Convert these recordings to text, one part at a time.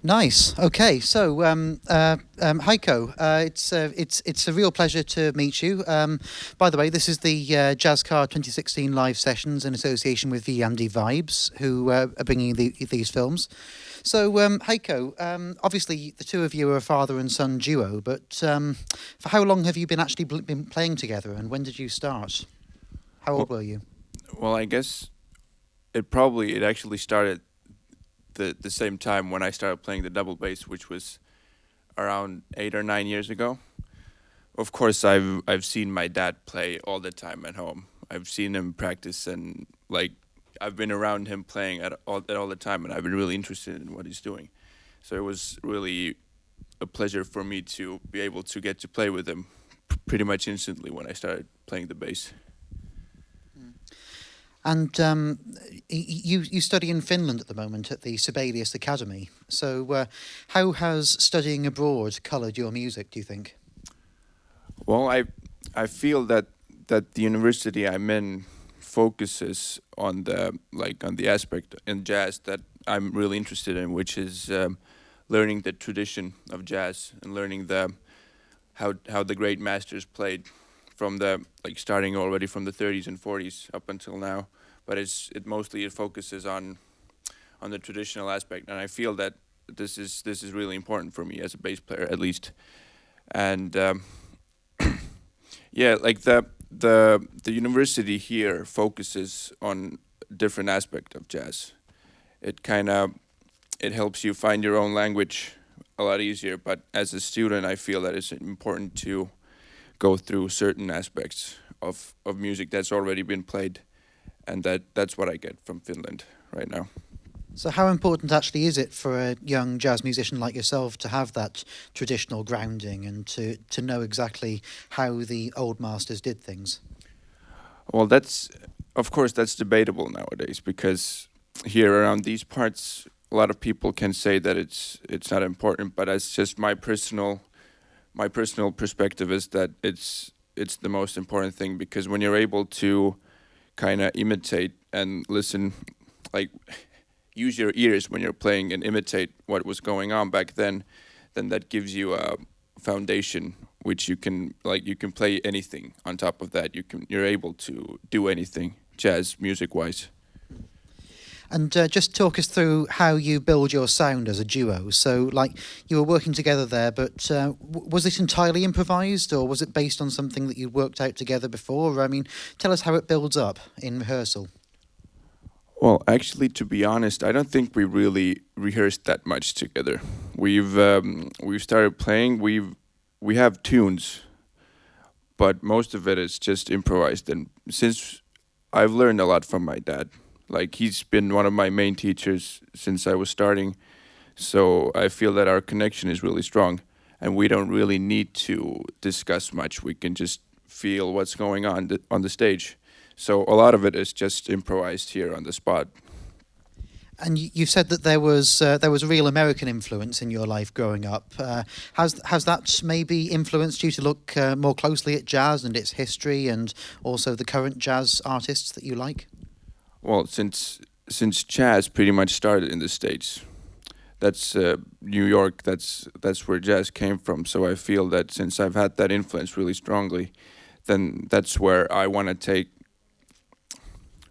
Nice. Okay. So, Heikko, it's a real pleasure to meet you. By the way, this is the Jazzkaar 2016 live sessions in association with Viljandi Vibes, who are bringing these films. So, Heikko, obviously the two of you are a father and son duo, but for how long have you been actually been playing together, and when did you start? How old were you? Well, I guess it actually started the same time when I started playing the double bass, which was around 8 or 9 years ago. Of course, I've seen my dad play all the time at home. I've seen him practice, and I've been around him playing all the time, and I've been really interested in what he's doing. So it was really a pleasure for me to be able to get to play with him pretty much instantly when I started playing the bass. And you study in Finland at the moment at the Sibelius Academy. So how has studying abroad coloured your music, do you think? Well, I feel that the university I'm in focuses on the aspect in jazz that I'm really interested in, which is learning the tradition of jazz and learning how the great masters played from starting already from the 30s and 40s up until now. But it mostly focuses on the traditional aspect, and I feel that this is really important for me as a bass player, at least. And yeah, the university here focuses on different aspect of jazz. It helps you find your own language a lot easier. But as a student, I feel that it's important to go through certain aspects of music that's already been played, and that's what I get from Finland right now. So how important actually is it for a young jazz musician like yourself to have that traditional grounding and to know exactly how the old masters did things? Well, of course that's debatable nowadays, because here around these parts a lot of people can say that it's not important, but it's just my personal perspective is that it's the most important thing, because when you're able to kind of imitate and listen, like use your ears when you're playing and imitate what was going on back then that gives you a foundation which you can play anything on top of that. You're able to do anything jazz music wise. And just talk us through how you build your sound as a duo. So, like, you were working together there, but was it entirely improvised, or was it based on something that you worked out together before? I mean, tell us how it builds up in rehearsal. Well, actually, to be honest, I don't think we really rehearsed that much together. We've started playing. We have tunes, but most of it is just improvised. And since I've learned a lot from my dad. Like, he's been one of my main teachers since I was starting. So I feel that our connection is really strong, and we don't really need to discuss much. We can just feel what's going on the stage. So a lot of it is just improvised here on the spot. And you've said that there was real American influence in your life growing up. Has that maybe influenced you to look more closely at jazz and its history, and also the current jazz artists that you like? Well, since jazz pretty much started in the States, that's New York. That's where jazz came from. So I feel that since I've had that influence really strongly, then that's where I want to take.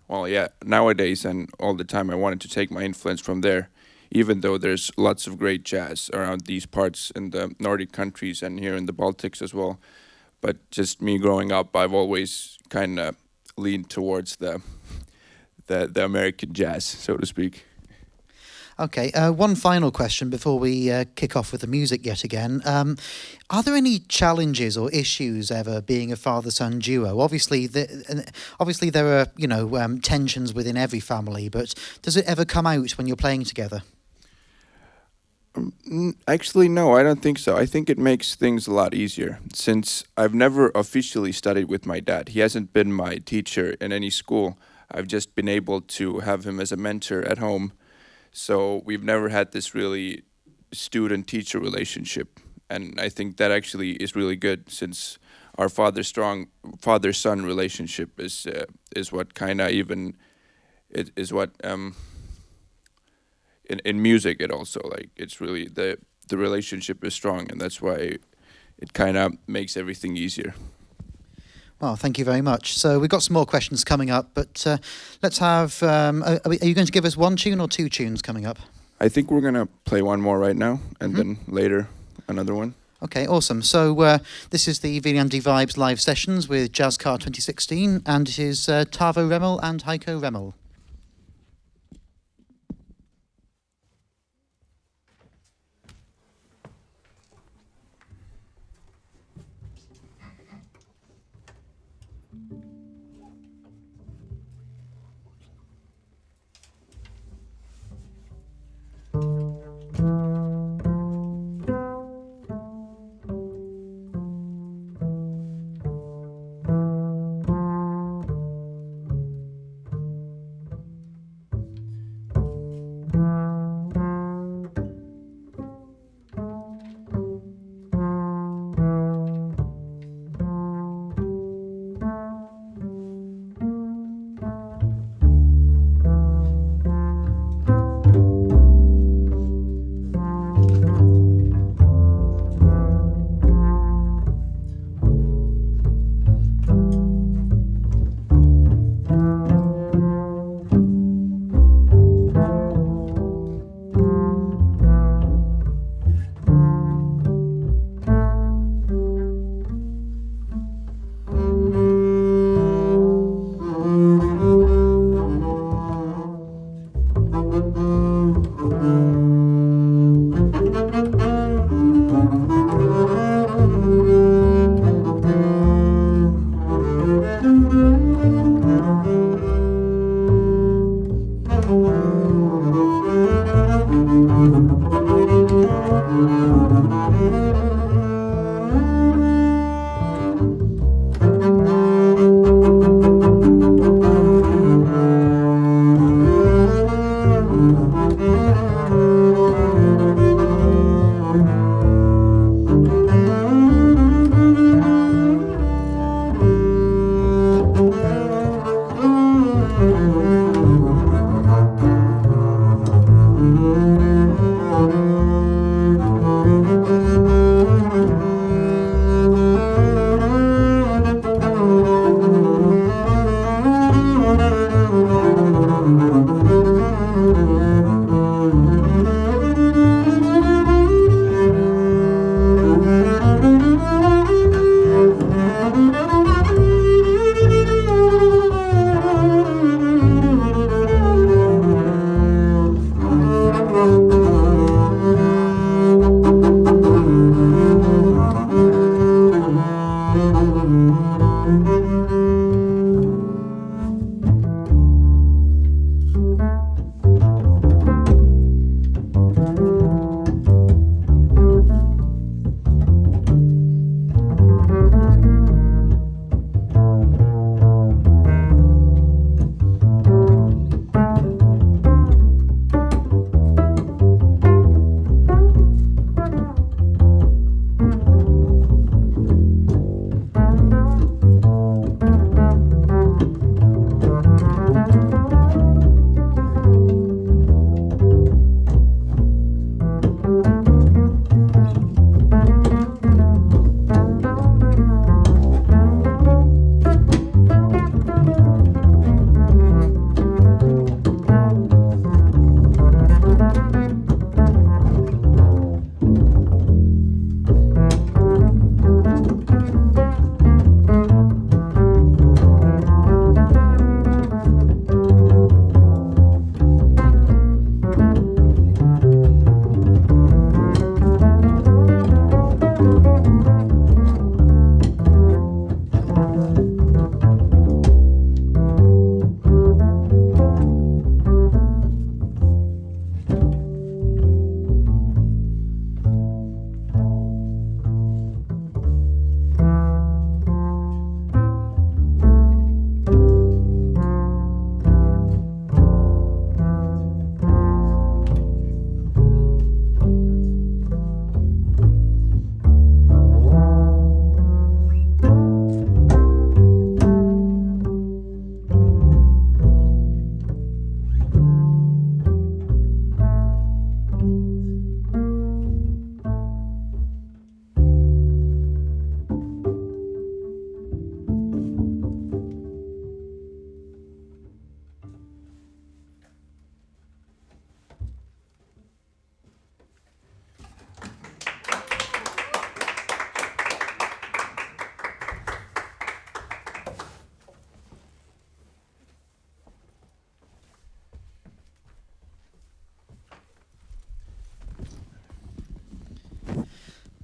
Well, yeah, nowadays and all the time I wanted to take my influence from there, even though there's lots of great jazz around these parts in the Nordic countries and here in the Baltics as well. But just me growing up, I've always kind of leaned towards the American jazz, so to speak. Okay, one final question before we kick off with the music yet again. Are there any challenges or issues ever being a father-son duo? Obviously, there are tensions within every family, but does it ever come out when you're playing together? Actually, no, I don't think so. I think it makes things a lot easier, since I've never officially studied with my dad. He hasn't been my teacher in any school. I've just been able to have him as a mentor at home. So we've never had this really student-teacher relationship. And I think that actually is really good, since our father-son relationship is what kind of even, it is what, in music it also, like, it's really, the relationship is strong, and that's why it kind of makes everything easier. Well, thank you very much. So we've got some more questions coming up, but let's have... are you going to give us one tune or two tunes coming up? I think we're going to play one more right now, and then later another one. Okay, awesome. So this is the Viljandi Vibes live sessions with Jazzkaar 2016, and it is Taavo Remmel and Heikko Remmel.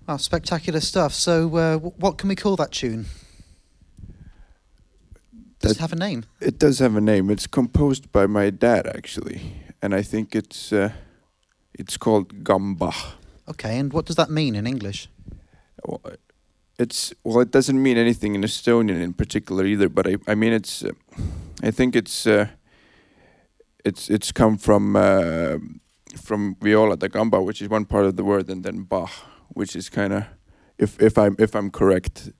Oh, spectacular stuff. So, what can we call that tune? Does it have a name? It does have a name. It's composed by my dad, actually, and I think it's called Gamba. Okay, and what does that mean in English? Well, it doesn't mean anything in Estonian in particular either. But I mean I think it's come from viola da gamba, which is one part of the word, and then Bach, which is kind of, if I'm correct.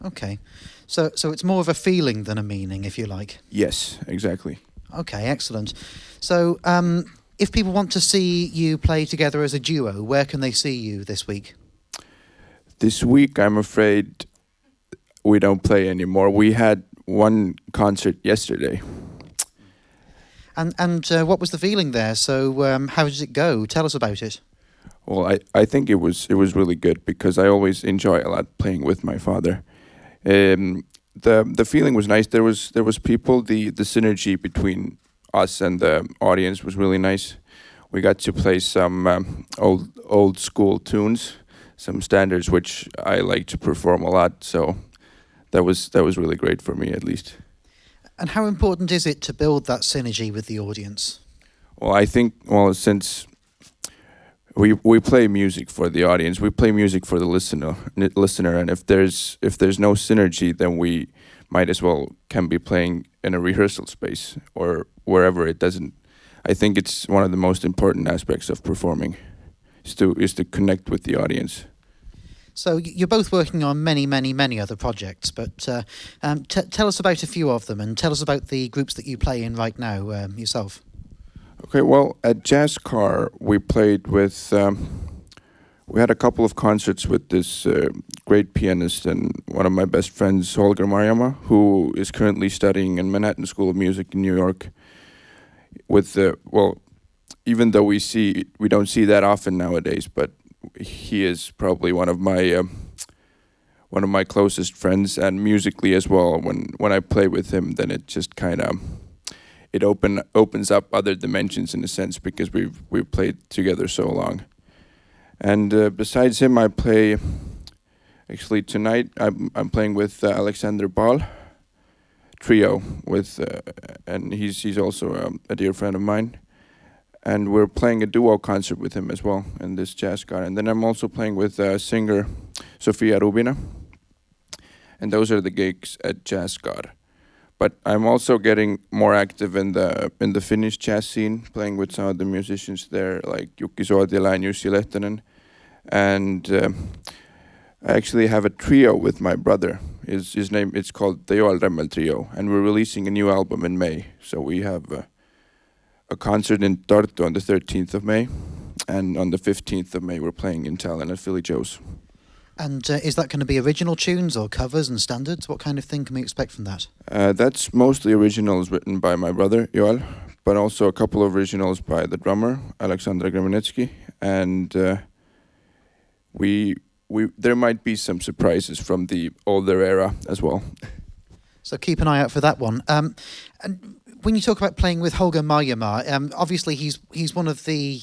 Okay, so it's more of a feeling than a meaning, if you like. Yes, exactly. Okay, excellent. So, if people want to see you play together as a duo, where can they see you this week? This week, I'm afraid we don't play anymore. We had one concert yesterday. And what was the feeling there? So, how did it go? Tell us about it. Well, I think it was really good because I always enjoy a lot playing with my father. The feeling was nice. There was people. The synergy between us and the audience was really nice. We got to play some old school tunes, some standards which I like to perform a lot. So that was really great for me, at least. And how important is it to build that synergy with the audience? Well, I think since we play music for the audience, we play music for the listener, and if there's no synergy, then we might as well can be playing in a rehearsal space or wherever it doesn't. I think it's one of the most important aspects of performing is to connect with the audience. So you're both working on many other projects, but tell us about a few of them and tell us about the groups that you play in right now yourself. Okay, well, at Jazzkaar, we played with, we had a couple of concerts with this great pianist and one of my best friends, Holger Marjamaa, who is currently studying in Manhattan School of Music in New York. With even though we don't see that often nowadays, but he is probably one of my closest friends, and musically as well. When I play with him, then it just kind of opens up other dimensions in a sense because we've played together so long. And besides him, I play. Actually, tonight I'm playing with Alexander Ball trio and he's also a dear friend of mine. And we're playing a duo concert with him as well in this Jazzkaar. And then I'm also playing with singer Sofia Rubina. And those are the gigs at Jazzkaar. But I'm also getting more active in the Finnish jazz scene, playing with some of the musicians there, like Jukki Sootila and Jussi Lehtonen. And I actually have a trio with my brother. His name, it's called the Heikko Remmel Trio. And we're releasing a new album in May. So we have a concert in Tartu on the 13th of May, and on the 15th of May we're playing in Tallinn at Philly Joe's. And is that going to be original tunes or covers and standards? What kind of thing can we expect from that? That's mostly originals written by my brother, Joel, but also a couple of originals by the drummer, Aleksandr Gremenetsky, and there might be some surprises from the older era as well. So keep an eye out for that one. And when you talk about playing with Holger Marjamaa, obviously he's one of the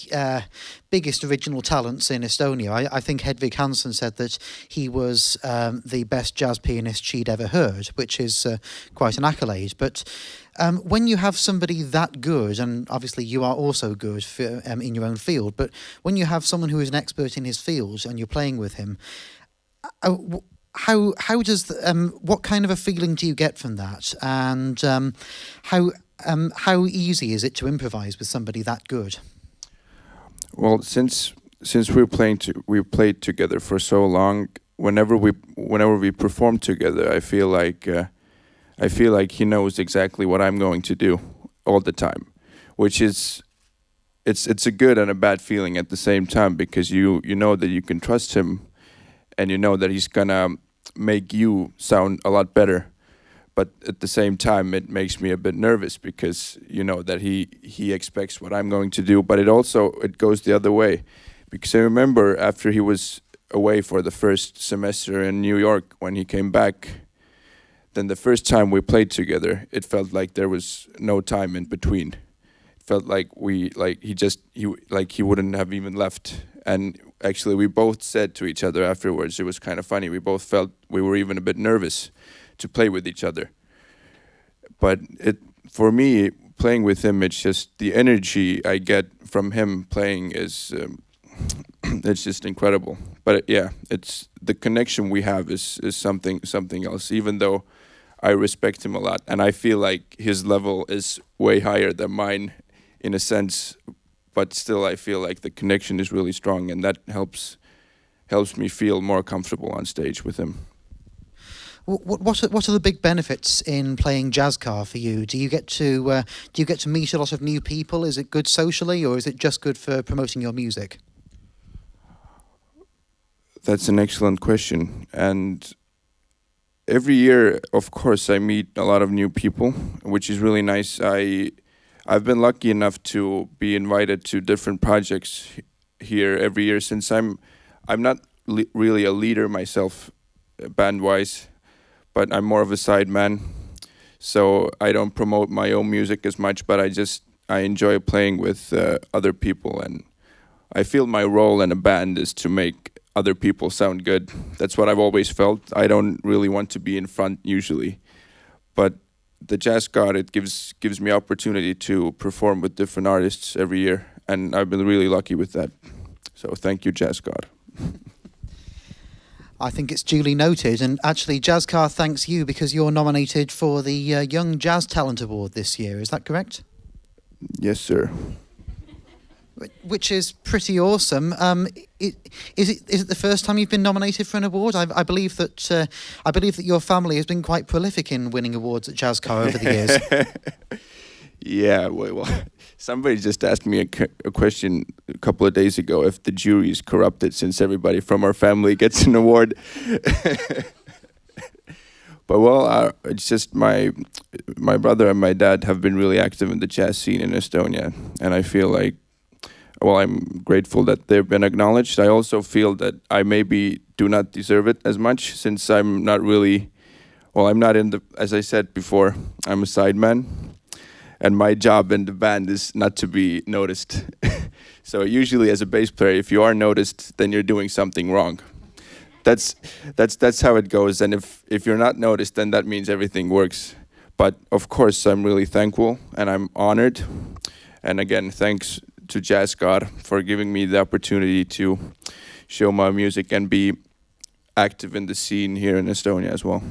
biggest original talents in Estonia. I think Hedvig Hansen said that he was the best jazz pianist she'd ever heard, which is quite an accolade. But when you have somebody that good, and obviously you are also good in your own field, but when you have someone who is an expert in his field and you're playing with him, how does what kind of a feeling do you get from that, and how easy is it to improvise with somebody that good? Well, since we played together for so long, whenever we perform together, I feel like he knows exactly what I'm going to do all the time, which is it's a good and a bad feeling at the same time, because you know that you can trust him, and you know that he's gonna make you sound a lot better. But at the same time, it makes me a bit nervous because you know that he expects what I'm going to do. But it goes the other way, because I remember after he was away for the first semester in New York, when he came back, then the first time we played together, it felt like there was no time in between. It felt like he wouldn't have even left, And actually, we both said to each other afterwards, it was kind of funny. We both felt we were even a bit nervous to play with each other. But for me, playing with him, it's just the energy I get from him playing is it's just incredible. But yeah, it's the connection we have is something else. Even though I respect him a lot, and I feel like his level is way higher than mine, in a sense. But still, I feel like the connection is really strong, and that helps me feel more comfortable on stage with him. What are the big benefits in playing Jazzkaar for you? Do you get to meet a lot of new people? Is it good socially, or is it just good for promoting your music? That's an excellent question. And every year, of course, I meet a lot of new people, which is really nice. I've been lucky enough to be invited to different projects here every year, since I'm not really a leader myself, band-wise, but I'm more of a sideman. So I don't promote my own music as much, but I enjoy playing with other people, and I feel my role in a band is to make other people sound good. That's what I've always felt. I don't really want to be in front usually, but the Jazzkaar, it gives me opportunity to perform with different artists every year, and I've been really lucky with that. So thank you, Jazzkaar. I think it's duly noted, and actually Jazzkaar thanks you because you're nominated for the Young Jazz Talent Award this year. Is that correct? Yes, sir. Which is pretty awesome. Is it the first time you've been nominated for an award? I believe that your family has been quite prolific in winning awards at Jazzkaar over the years. Yeah, well, somebody just asked me a question a couple of days ago if the jury is corrupted since everybody from our family gets an award. But well, it's just my brother and my dad have been really active in the jazz scene in Estonia, and I feel like, well, I'm grateful that they've been acknowledged. I also feel that I maybe do not deserve it as much, since I'm not really, well, I'm not in the, as I said before, I'm a sideman, and my job in the band is not to be noticed. So usually as a bass player, if you are noticed, then you're doing something wrong. That's how it goes, and if you're not noticed, then that means everything works. But of course, I'm really thankful, and I'm honored. And again, thanks to Jazzkaar for giving me the opportunity to show my music and be active in the scene here in Estonia as well.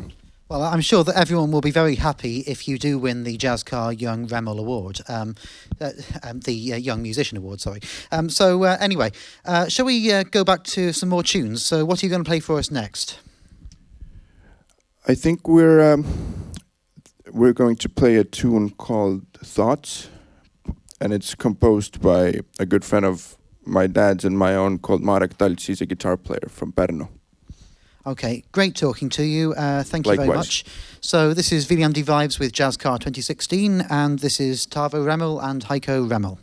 Well, I'm sure that everyone will be very happy if you do win the Jazzkaar Young Remmel Award, the Young Musician Award, sorry. Anyway, shall we go back to some more tunes? So what are you going to play for us next? I think we're going to play a tune called Thoughts, and it's composed by a good friend of my dad's and my own called Marek Talts. He's a guitar player from Pärnu. Okay, great talking to you. Thank you Likewise. very much. So this is Viljandi Vibes with Jazzkaar 2016, and this is Taavo Remmel and Heikko Remmel.